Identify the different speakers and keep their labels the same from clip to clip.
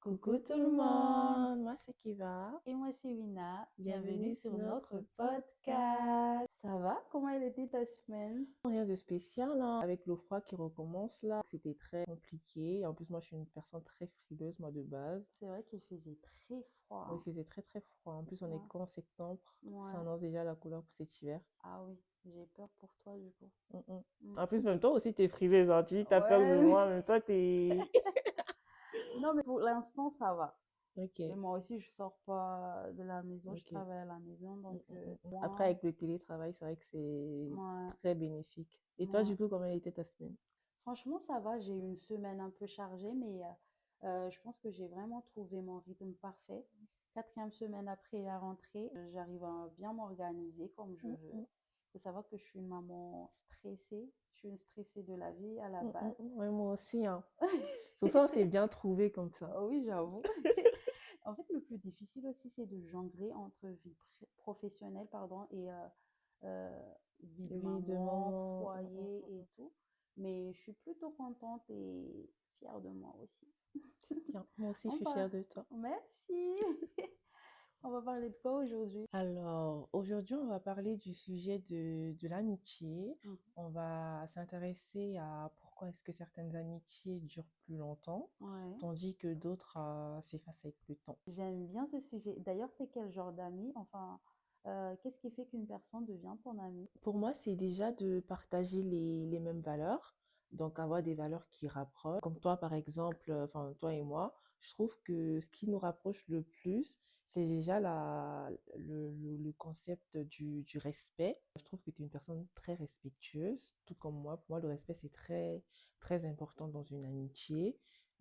Speaker 1: Coucou tout le monde, moi c'est Kiva.
Speaker 2: Et moi c'est Wina, bienvenue
Speaker 1: Bienvenue
Speaker 2: sur
Speaker 1: sur
Speaker 2: notre
Speaker 1: notre
Speaker 2: podcast. Ça va? Comment elle était ta semaine?
Speaker 1: Rien de spécial, hein. Avec le froid qui recommence là, c'était très compliqué. En plus, moi je suis une personne très frileuse, moi de base.
Speaker 2: C'est vrai qu'il faisait très froid,
Speaker 1: Il
Speaker 2: hein.
Speaker 1: faisait très très froid. En plus, on est
Speaker 2: Ouais.
Speaker 1: qu'en septembre. Ça
Speaker 2: Ouais.
Speaker 1: annonce déjà la couleur pour cet hiver.
Speaker 2: Ah oui, j'ai peur pour toi du coup.
Speaker 1: Mm.
Speaker 2: Mm.
Speaker 1: En plus, même toi aussi, t'es frileuse, hein. Tu dis, t'as peur de
Speaker 2: Ouais.
Speaker 1: moi, même toi, t'es...
Speaker 2: Non mais pour l'instant ça va. Et
Speaker 1: Ok,
Speaker 2: moi aussi je sors pas de la maison, je
Speaker 1: ok.
Speaker 2: travaille à la maison donc
Speaker 1: Après,
Speaker 2: moi,
Speaker 1: avec le télétravail, c'est vrai que c'est
Speaker 2: ouais,
Speaker 1: très bénéfique. Et toi,
Speaker 2: ouais.
Speaker 1: du coup, comment elle était ta semaine?
Speaker 2: Franchement ça va, j'ai eu une semaine un peu chargée mais je pense que j'ai vraiment trouvé mon rythme parfait. Quatrième semaine après la rentrée, j'arrive à bien m'organiser comme je veux.
Speaker 1: Mm.
Speaker 2: Il faut savoir que je suis une maman stressée. Je suis une stressée de la vie à la base.
Speaker 1: Ouais, moi aussi, hein. Tout ça, on s'est bien trouvé comme ça.
Speaker 2: Ah oui, j'avoue. En fait, le plus difficile aussi, c'est de jongler entre vie professionnelle, pardon, et euh, vie de
Speaker 1: Vie de
Speaker 2: maman,
Speaker 1: maman.
Speaker 2: foyer et tout. Mais je suis plutôt contente et fière de moi aussi.
Speaker 1: C'est bien. Moi aussi, je
Speaker 2: On
Speaker 1: suis
Speaker 2: va.
Speaker 1: fière de toi.
Speaker 2: Merci. On va parler de quoi aujourd'hui?
Speaker 1: Alors, aujourd'hui, on va parler du sujet de l'amitié.
Speaker 2: Mhm.
Speaker 1: On va s'intéresser à pourquoi est-ce que certaines amitiés durent plus longtemps,
Speaker 2: Ouais.
Speaker 1: tandis que d'autres s'effacent avec le temps.
Speaker 2: J'aime bien ce sujet. D'ailleurs, t'es quel genre d'ami? Enfin, qu'est-ce qui fait qu'une personne devient ton ami?
Speaker 1: Pour moi, c'est déjà de partager les mêmes valeurs, donc avoir des valeurs qui rapprochent. Comme toi, par exemple, enfin, toi et moi, je trouve que ce qui nous rapproche le plus, c'est déjà le concept du respect. Je trouve que tu es une personne très respectueuse, tout comme moi. Pour moi, le respect, c'est très, très important dans une amitié.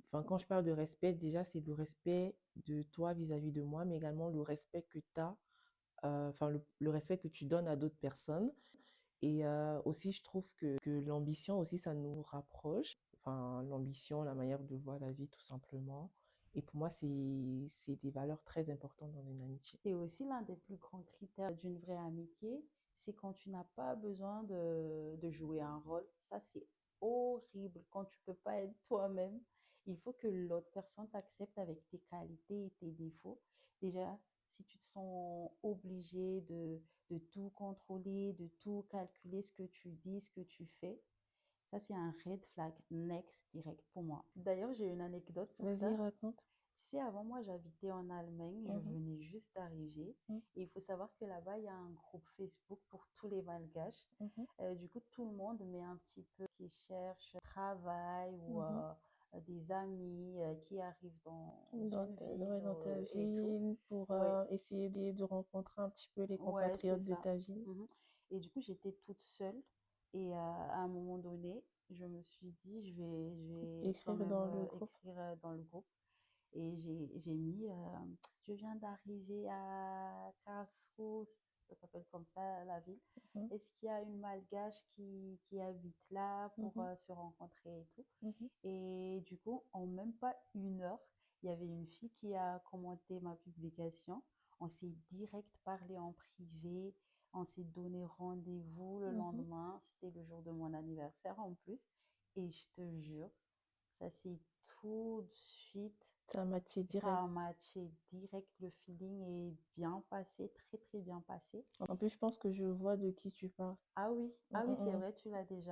Speaker 1: Enfin, quand je parle de respect, déjà, c'est le respect de toi vis-à-vis de moi, mais également le respect que tu as, enfin, le respect que tu donnes à d'autres personnes. Et aussi, je trouve que l'ambition aussi, ça nous rapproche. Enfin, l'ambition, la manière de voir la vie, tout simplement. Et pour moi, c'est des valeurs très importantes dans une amitié.
Speaker 2: Et aussi, l'un des plus grands critères d'une vraie amitié, c'est quand tu n'as pas besoin de jouer un rôle. Ça, c'est horrible quand tu peux pas être toi-même. Il faut que l'autre personne t'accepte avec tes qualités et tes défauts. Déjà, si tu te sens obligé de tout contrôler, de tout calculer, ce que tu dis, ce que tu fais, ça, c'est un red flag next direct pour moi. D'ailleurs, j'ai une anecdote pour
Speaker 1: Vas-y,
Speaker 2: ça.
Speaker 1: raconte.
Speaker 2: Tu sais, avant moi, j'habitais en Allemagne, je
Speaker 1: Mhm,
Speaker 2: venais juste d'arriver.
Speaker 1: mhm,
Speaker 2: Et il faut savoir que là-bas, il y a un groupe Facebook pour tous les Malgaches.
Speaker 1: mhm,
Speaker 2: Du coup, tout le monde met un petit peu qui cherche travail ou
Speaker 1: mhm.
Speaker 2: des amis qui arrivent dans une
Speaker 1: Ouais,
Speaker 2: ville
Speaker 1: dans ta
Speaker 2: et tout.
Speaker 1: ville, pour
Speaker 2: Ouais,
Speaker 1: essayer de rencontrer un petit peu les
Speaker 2: ouais, c'est
Speaker 1: compatriotes de
Speaker 2: ça.
Speaker 1: ta ville.
Speaker 2: Mhm. Et du coup, j'étais toute seule. Et à un moment donné, je me suis dit, je vais quand
Speaker 1: Écrire
Speaker 2: même
Speaker 1: dans le groupe.
Speaker 2: écrire dans le groupe. Et j'ai mis, je viens d'arriver à Karlsruhe, ça s'appelle comme ça la ville.
Speaker 1: Mhm,
Speaker 2: Est-ce qu'il y a une malgache qui habite là pour
Speaker 1: mhm,
Speaker 2: se rencontrer et tout?
Speaker 1: mhm,
Speaker 2: Et du coup, en même pas une heure, il y avait une fille qui a commenté ma publication. On s'est direct parlé en privé. On s'est donné rendez-vous le
Speaker 1: mhm.
Speaker 2: lendemain. C'était le jour de mon anniversaire en plus. Et je te jure, ça s'est tout de suite,
Speaker 1: Ça m'a tiré
Speaker 2: ça
Speaker 1: direct.
Speaker 2: a matché direct. Le feeling est bien passé, très très bien passé.
Speaker 1: En plus, je pense que je vois de qui tu parles.
Speaker 2: Ah oui, c'est
Speaker 1: Mm.
Speaker 2: vrai, tu
Speaker 1: Ouais, je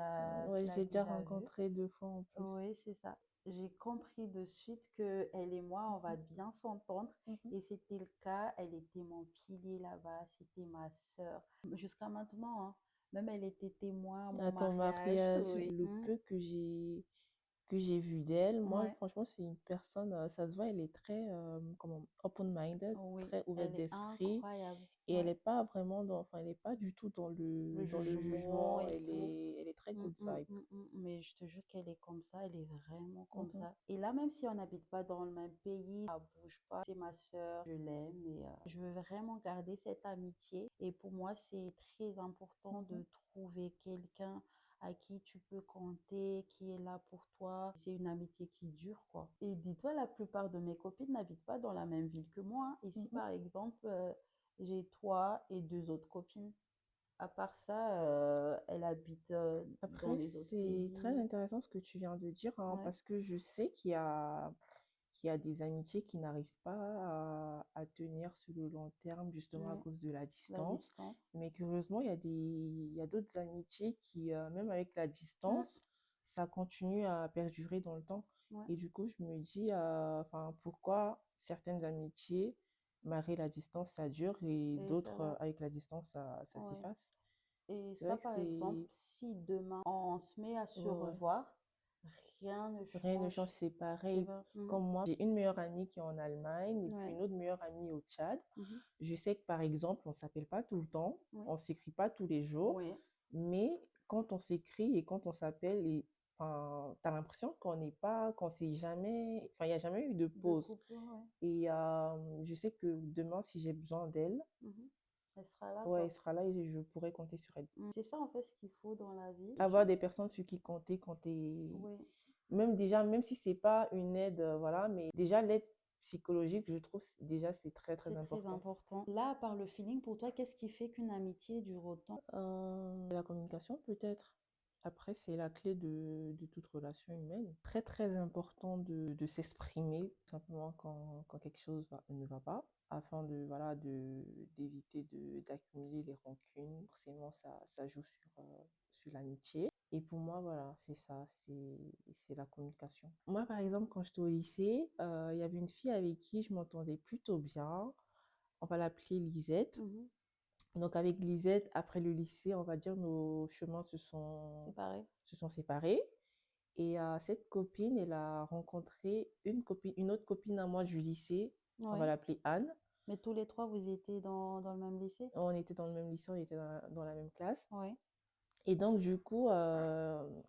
Speaker 2: l'as
Speaker 1: l'ai déjà
Speaker 2: déjà vu.
Speaker 1: rencontré 2 fois en plus.
Speaker 2: Oui, c'est ça. J'ai compris de suite que elle et moi, on va
Speaker 1: Mhm,
Speaker 2: bien s'entendre.
Speaker 1: mhm.
Speaker 2: Et c'était le cas. Elle était mon pilier là-bas. C'était ma sœur. Jusqu'à maintenant, hein. Même elle était témoin à mon
Speaker 1: À ton
Speaker 2: mariage.
Speaker 1: mariage,
Speaker 2: Oui.
Speaker 1: le peu que j'ai vu d'elle, moi,
Speaker 2: Ouais.
Speaker 1: franchement, c'est une personne, ça se voit, elle est très, comment, open-minded,
Speaker 2: Oui.
Speaker 1: très ouverte
Speaker 2: Elle est
Speaker 1: d'esprit.
Speaker 2: incroyable.
Speaker 1: Et elle
Speaker 2: Ouais.
Speaker 1: est pas vraiment enfin, elle est pas du tout dans
Speaker 2: Le
Speaker 1: dans le
Speaker 2: jugement
Speaker 1: jugement.
Speaker 2: et
Speaker 1: Elle
Speaker 2: tout.
Speaker 1: est très good vibe.
Speaker 2: Mais je te jure qu'elle est comme ça, elle est vraiment comme
Speaker 1: Mhm,
Speaker 2: ça. Et là, même si on n'habite pas dans le même pays, ça bouge pas. C'est ma sœur, je l'aime et je veux vraiment garder cette amitié. Et pour moi, c'est très important
Speaker 1: mhm.
Speaker 2: de trouver quelqu'un à qui tu peux compter, qui est là pour toi. C'est une amitié qui dure, quoi. Et dis-toi, la plupart de mes copines n'habitent pas dans la même ville que moi, hein. Ici,
Speaker 1: Mhm.
Speaker 2: par exemple, j'ai toi et deux autres copines. À part ça, elle habite dans
Speaker 1: Après,
Speaker 2: les autres
Speaker 1: c'est très
Speaker 2: pays.
Speaker 1: intéressant ce que tu viens de dire, hein,
Speaker 2: Ouais.
Speaker 1: parce que je sais qu'il y a qu'il y a des amitiés qui n'arrivent pas à tenir sur le long terme, justement à
Speaker 2: Ouais,
Speaker 1: cause de la
Speaker 2: la
Speaker 1: distance.
Speaker 2: distance.
Speaker 1: Mais curieusement, il y a d'autres amitiés qui, même avec la
Speaker 2: Mm,
Speaker 1: distance, ça continue à perdurer dans le temps.
Speaker 2: ouais,
Speaker 1: Et du coup, je me dis, enfin, pourquoi certaines amitiés, malgré la distance, ça dure et
Speaker 2: et ça
Speaker 1: d'autres,
Speaker 2: va.
Speaker 1: avec la distance, ça
Speaker 2: Ouais.
Speaker 1: s'efface.
Speaker 2: Et
Speaker 1: C'est
Speaker 2: ça,
Speaker 1: vrai que
Speaker 2: par exemple,
Speaker 1: c'est...
Speaker 2: si demain on se met à se
Speaker 1: Ouais, ouais.
Speaker 2: revoir, rien ne
Speaker 1: Rien ne change,
Speaker 2: change.
Speaker 1: c'est
Speaker 2: C'est
Speaker 1: pareil.
Speaker 2: vrai. Mhm.
Speaker 1: Comme moi, j'ai une meilleure amie qui est en Allemagne et puis
Speaker 2: Ouais.
Speaker 1: une autre meilleure amie au Tchad.
Speaker 2: Mhm.
Speaker 1: Je sais que par exemple, on s'appelle pas tout le temps,
Speaker 2: Ouais.
Speaker 1: on s'écrit pas tous les jours,
Speaker 2: Ouais.
Speaker 1: mais quand on s'écrit et quand on s'appelle, et enfin, t'as l'impression qu'on n'est pas, qu'on s'est jamais, enfin, il n'y a jamais eu de
Speaker 2: De
Speaker 1: pause.
Speaker 2: couple, ouais.
Speaker 1: Et je sais que demain, si j'ai besoin d'elle,
Speaker 2: Mhm. Elle sera là,
Speaker 1: ouais,
Speaker 2: quoi.
Speaker 1: elle sera là et je pourrai compter sur elle.
Speaker 2: C'est ça, en fait, ce qu'il faut dans la vie.
Speaker 1: Avoir des personnes sur qui compter quand t'es...
Speaker 2: Ouais.
Speaker 1: Même déjà, même si c'est pas une aide, voilà, mais déjà l'aide psychologique, je trouve déjà c'est très très
Speaker 2: C'est très
Speaker 1: important.
Speaker 2: important. Là, par le feeling, pour toi, qu'est-ce qui fait qu'une amitié dure autant?
Speaker 1: La communication peut-être. Après, c'est la clé de toute relation humaine. Très très important de s'exprimer simplement quand quelque chose ne va pas, afin de voilà d'éviter d'accumuler les rancunes. Forcément, ça joue sur l'amitié. Et pour moi, voilà, c'est ça, c'est la communication. Moi, par exemple, quand j'étais au lycée, il y avait une fille avec qui je m'entendais plutôt bien. On va l'appeler Lisette.
Speaker 2: Mhm.
Speaker 1: Donc avec Lisette, après le lycée, on va dire, nos chemins
Speaker 2: C'est pareil.
Speaker 1: se sont séparés. Et cette copine, elle a rencontré une autre copine à moi du lycée. On va
Speaker 2: Ouais.
Speaker 1: l'appeler Anne.
Speaker 2: Mais tous les trois, vous étiez dans le même lycée?
Speaker 1: On était dans le même lycée, on était dans la même classe.
Speaker 2: Ouais.
Speaker 1: Et donc, du coup,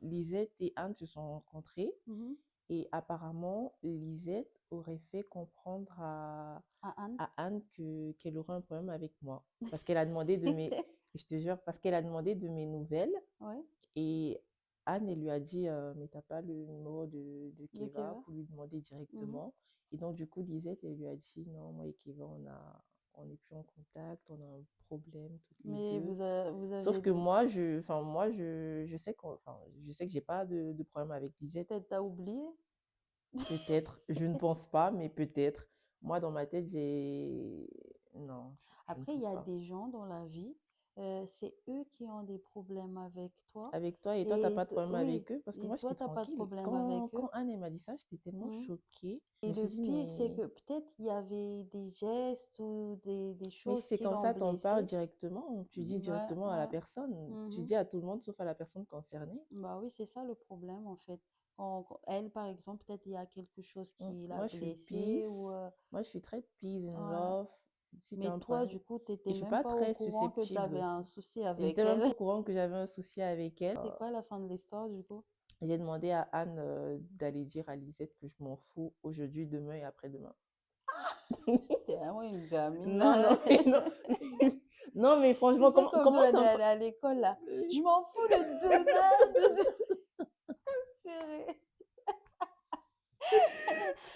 Speaker 1: Lisette et Anne se sont rencontrées.
Speaker 2: Mhm.
Speaker 1: Et apparemment, Lisette aurait fait comprendre
Speaker 2: À Anne?
Speaker 1: à Anne qu'elle aurait un problème avec moi. Parce qu'elle a demandé de mes... Je te jure, parce qu'elle a demandé de mes nouvelles.
Speaker 2: Ouais.
Speaker 1: Et Anne, elle lui a dit, mais t'as pas le numéro de
Speaker 2: De
Speaker 1: Keva
Speaker 2: Keva?
Speaker 1: pour lui demander
Speaker 2: Mhm.
Speaker 1: directement. Et donc, du coup, Lisette, elle lui a dit, non, moi et Keva, on n'est plus en contact, on a un problème toutes les
Speaker 2: Mais
Speaker 1: deux.
Speaker 2: vous
Speaker 1: Sauf
Speaker 2: avez
Speaker 1: que je sais je sais que j'ai pas de problème avec Lisette.
Speaker 2: peut-être t'as oublié.
Speaker 1: Peut-être, je ne pense pas, mais peut-être. Moi, dans ma tête, j'ai... Non, je ne
Speaker 2: Après, il y
Speaker 1: pense
Speaker 2: a
Speaker 1: pas.
Speaker 2: des gens dans la vie, c'est eux qui ont des problèmes avec toi.
Speaker 1: Avec toi, et toi, t'as
Speaker 2: Et
Speaker 1: pas de problème
Speaker 2: oui,
Speaker 1: avec eux? Parce que
Speaker 2: et
Speaker 1: moi,
Speaker 2: toi,
Speaker 1: j'étais
Speaker 2: t'as pas de
Speaker 1: tranquille.
Speaker 2: problème avec eux.
Speaker 1: Quand Anne, elle m'a dit ça, j'étais tellement
Speaker 2: Mhm.
Speaker 1: choquée. Je
Speaker 2: Et
Speaker 1: me suis
Speaker 2: le
Speaker 1: dit,
Speaker 2: pire, c'est
Speaker 1: mais...
Speaker 2: que peut-être il y avait des gestes ou des
Speaker 1: Mais si
Speaker 2: choses
Speaker 1: c'est
Speaker 2: qui
Speaker 1: comme
Speaker 2: l'ont
Speaker 1: ça, t'en parles
Speaker 2: blessé.
Speaker 1: directement. Tu dis
Speaker 2: Ouais,
Speaker 1: directement à la
Speaker 2: ouais.
Speaker 1: personne. Tu
Speaker 2: Mhm.
Speaker 1: dis à tout le monde, sauf à la personne concernée.
Speaker 2: Bah oui, c'est ça le problème en fait. Elle, par exemple, peut-être il y a quelque chose qui l'a
Speaker 1: Moi, je suis
Speaker 2: blessée ou
Speaker 1: peace. Moi, je suis très peace and
Speaker 2: ouais.
Speaker 1: love. Si t'as
Speaker 2: Mais
Speaker 1: un
Speaker 2: toi,
Speaker 1: problème...
Speaker 2: du coup,
Speaker 1: Et
Speaker 2: t'étais
Speaker 1: je suis
Speaker 2: même
Speaker 1: pas
Speaker 2: pas au
Speaker 1: très
Speaker 2: courant que tu
Speaker 1: susceptible
Speaker 2: avais un
Speaker 1: aussi.
Speaker 2: souci
Speaker 1: Et
Speaker 2: avec
Speaker 1: j'étais même pas
Speaker 2: elle.
Speaker 1: au courant que j'avais un souci avec elle.
Speaker 2: C'est quoi la fin de l'histoire, du coup?
Speaker 1: J'ai demandé à Anne d'aller dire à Lisette que je m'en fous aujourd'hui, demain et après-demain.
Speaker 2: T'es vraiment une gamine.
Speaker 1: Non, non, mais non. Non, mais
Speaker 2: Tu
Speaker 1: franchement,
Speaker 2: sais, comme nous,
Speaker 1: comment
Speaker 2: on est
Speaker 1: t'en...
Speaker 2: allé à l'école, là. Je m'en fous de demain, de purée.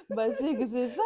Speaker 2: Bah, c'est que c'est ça.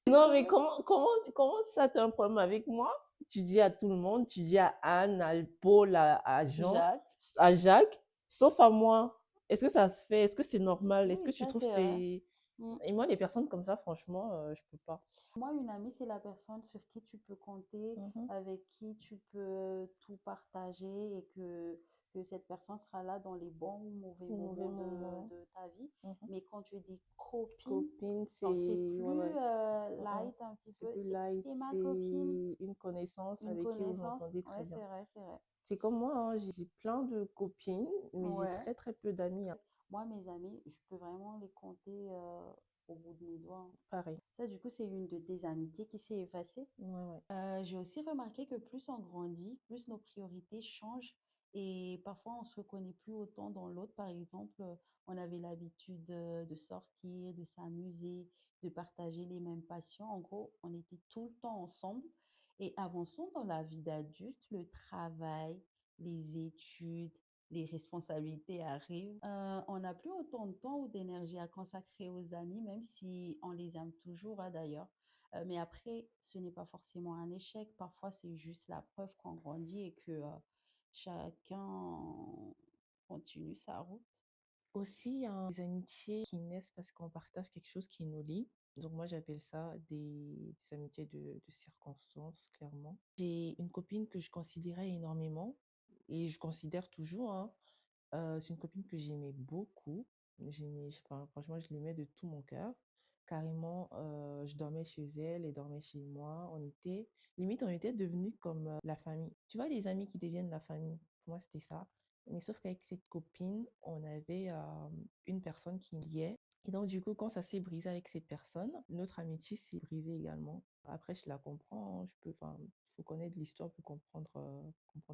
Speaker 1: Non, mais comment ça, t'as un problème avec moi? Tu dis à tout le monde, tu dis à Anne, à Paul, à Jean,
Speaker 2: Jacques.
Speaker 1: à Jacques, sauf à moi. Est-ce que ça se fait? Est-ce que c'est normal? Est-ce
Speaker 2: Oui,
Speaker 1: que tu
Speaker 2: ça,
Speaker 1: trouves que
Speaker 2: c'est vrai.
Speaker 1: c'est...
Speaker 2: Mm.
Speaker 1: Et moi, les personnes comme ça, franchement, je peux pas.
Speaker 2: Moi, une amie, c'est la personne sur qui tu peux compter,
Speaker 1: Mhm.
Speaker 2: avec qui tu peux tout partager et que cette personne sera là dans les bons ou mauvais
Speaker 1: Au mauvais
Speaker 2: moments
Speaker 1: moment.
Speaker 2: de ta vie.
Speaker 1: Mhm.
Speaker 2: Mais quand tu dis copine,
Speaker 1: Copine, c'est...
Speaker 2: non, c'est
Speaker 1: Ouais,
Speaker 2: plus
Speaker 1: ouais. Mhm.
Speaker 2: light un petit
Speaker 1: C'est
Speaker 2: peu.
Speaker 1: plus light,
Speaker 2: C'est ma
Speaker 1: c'est
Speaker 2: copine,
Speaker 1: une connaissance
Speaker 2: une
Speaker 1: avec qui vous
Speaker 2: connaissance.
Speaker 1: m'entendez très
Speaker 2: Ouais,
Speaker 1: bien.
Speaker 2: c'est vrai, c'est vrai.
Speaker 1: C'est comme moi, hein, j'ai plein de copines, mais j'ai
Speaker 2: Ouais.
Speaker 1: très très peu d'amis, hein.
Speaker 2: Moi, mes amis, je peux vraiment les compter au bout de mes doigts, hein.
Speaker 1: Pareil.
Speaker 2: Ça, du coup, c'est une de tes amitiés qui s'est effacée.
Speaker 1: Ouais, ouais.
Speaker 2: J'ai aussi remarqué que plus on grandit, plus nos priorités changent et parfois on se reconnaît plus autant dans l'autre. Par exemple, on avait l'habitude de sortir, de s'amuser, de partager les mêmes passions. En gros, on était tout le temps ensemble. Et avançons dans la vie d'adulte, le travail, les études, les responsabilités arrivent. On n'a plus autant de temps ou d'énergie à consacrer aux amis, même si on les aime toujours, hein, d'ailleurs. Mais après, ce n'est pas forcément un échec. Parfois, c'est juste la preuve qu'on grandit et que chacun continue sa route.
Speaker 1: Aussi, il y a des amitiés qui naissent parce qu'on partage quelque chose qui nous lie. Donc moi, j'appelle ça des amitiés de circonstances, clairement. J'ai une copine que je considérais énormément et je considère toujours, hein. C'est une copine que j'aimais beaucoup. Enfin, franchement, je l'aimais de tout mon cœur. Carrément, je dormais chez elle, elle dormait chez moi. Limite, on était devenus comme la famille. Tu vois, les amis qui deviennent la famille. Pour moi, c'était ça. Mais sauf qu'avec cette copine, on avait une personne qui nous liait. Et donc, du coup, quand ça s'est brisé avec cette personne, notre amitié s'est brisée également. Après, je la comprends. Enfin, faut connaître l'histoire pour comprendre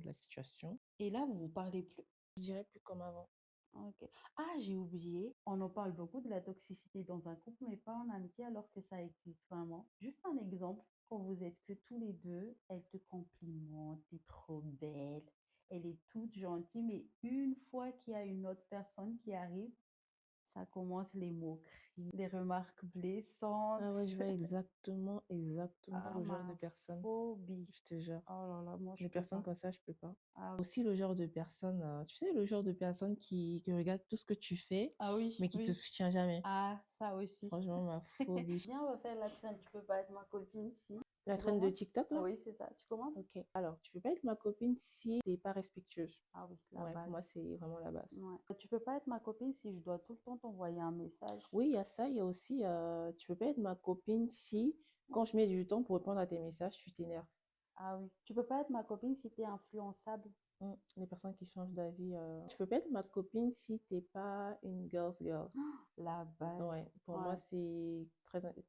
Speaker 1: la situation.
Speaker 2: Et là, vous vous parlez plus.
Speaker 1: Je dirais plus comme avant.
Speaker 2: Ok. Ah, j'ai oublié. On en parle beaucoup de la toxicité dans un couple, mais pas en amitié, alors que ça existe vraiment. Juste un exemple, quand vous êtes que tous les deux, elle te complimente, t'es trop belle, elle est toute gentille, mais une fois qu'il y a une autre personne qui arrive, ça commence les moqueries, les remarques blessantes.
Speaker 1: Ah ouais, je vois exactement
Speaker 2: Ah,
Speaker 1: le genre de
Speaker 2: ma
Speaker 1: personne,
Speaker 2: phobie.
Speaker 1: je te jure.
Speaker 2: Oh là là, moi, je
Speaker 1: Les
Speaker 2: peux
Speaker 1: personnes
Speaker 2: pas.
Speaker 1: comme ça, je peux pas.
Speaker 2: Ah,
Speaker 1: Aussi le genre de personne, tu sais, le genre de personne qui regarde tout ce que tu fais,
Speaker 2: ah oui,
Speaker 1: mais qui te
Speaker 2: oui.
Speaker 1: soutient jamais.
Speaker 2: Ah, ça aussi.
Speaker 1: Franchement, ma phobie.
Speaker 2: Viens, on va faire la traîne. Tu peux pas être ma copine si.
Speaker 1: La
Speaker 2: Tu
Speaker 1: traîne de
Speaker 2: commences?
Speaker 1: TikTok,
Speaker 2: Ah
Speaker 1: là?
Speaker 2: oui, c'est ça. Tu commences?
Speaker 1: Ok. Alors, tu peux pas être ma copine si t'es pas respectueuse.
Speaker 2: Ah oui, la
Speaker 1: Ouais, pour
Speaker 2: base.
Speaker 1: moi, c'est vraiment la base.
Speaker 2: Ouais. Tu peux pas être ma copine si je dois tout le temps t'envoyer un message.
Speaker 1: Oui, il y a ça. Il y a aussi, tu peux pas être ma copine si, quand je mets du temps pour répondre à tes messages, tu t'énerves.
Speaker 2: Ah oui. Tu peux pas être ma copine si tu es influençable.
Speaker 1: Les personnes qui changent d'avis. Tu peux pas être ma copine si t'es pas une girls girls.
Speaker 2: La base.
Speaker 1: Ouais, pour moi,
Speaker 2: Ouais.
Speaker 1: c'est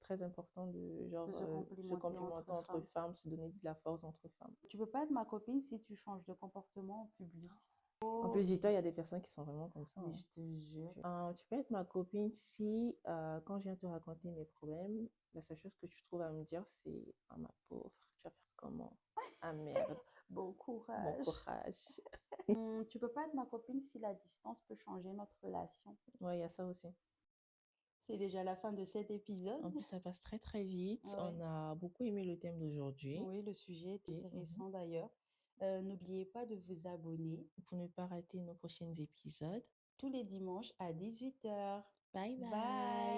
Speaker 1: très important de genre
Speaker 2: De se
Speaker 1: se
Speaker 2: complimenter
Speaker 1: complimenter
Speaker 2: entre
Speaker 1: entre
Speaker 2: femmes.
Speaker 1: femmes, se donner de la force entre femmes.
Speaker 2: Tu peux pas être ma copine si tu changes de comportement en public.
Speaker 1: En plus,
Speaker 2: Phobie.
Speaker 1: dis-toi, il y a des personnes qui sont vraiment comme ça,
Speaker 2: Mais
Speaker 1: hein.
Speaker 2: je te jure.
Speaker 1: Tu peux être ma copine si, quand je viens te raconter mes problèmes, la seule chose que tu trouves à me dire, c'est ah, ma pauvre, tu vas faire comment? Ah merde,
Speaker 2: Bon
Speaker 1: bon
Speaker 2: courage.
Speaker 1: courage.
Speaker 2: Tu peux pas être ma copine si la distance peut changer notre relation.
Speaker 1: Ouais, il y a ça aussi.
Speaker 2: C'est déjà la fin de cet épisode.
Speaker 1: En plus, ça passe très très vite.
Speaker 2: Ah ouais.
Speaker 1: On a beaucoup aimé le thème d'aujourd'hui.
Speaker 2: Oui, le sujet est
Speaker 1: Mhm.
Speaker 2: intéressant d'ailleurs. N'oubliez pas de vous abonner
Speaker 1: Pour ne pas rater nos prochains épisodes.
Speaker 2: tous les dimanches à 18 h.
Speaker 1: Bye
Speaker 2: Bye!
Speaker 1: bye.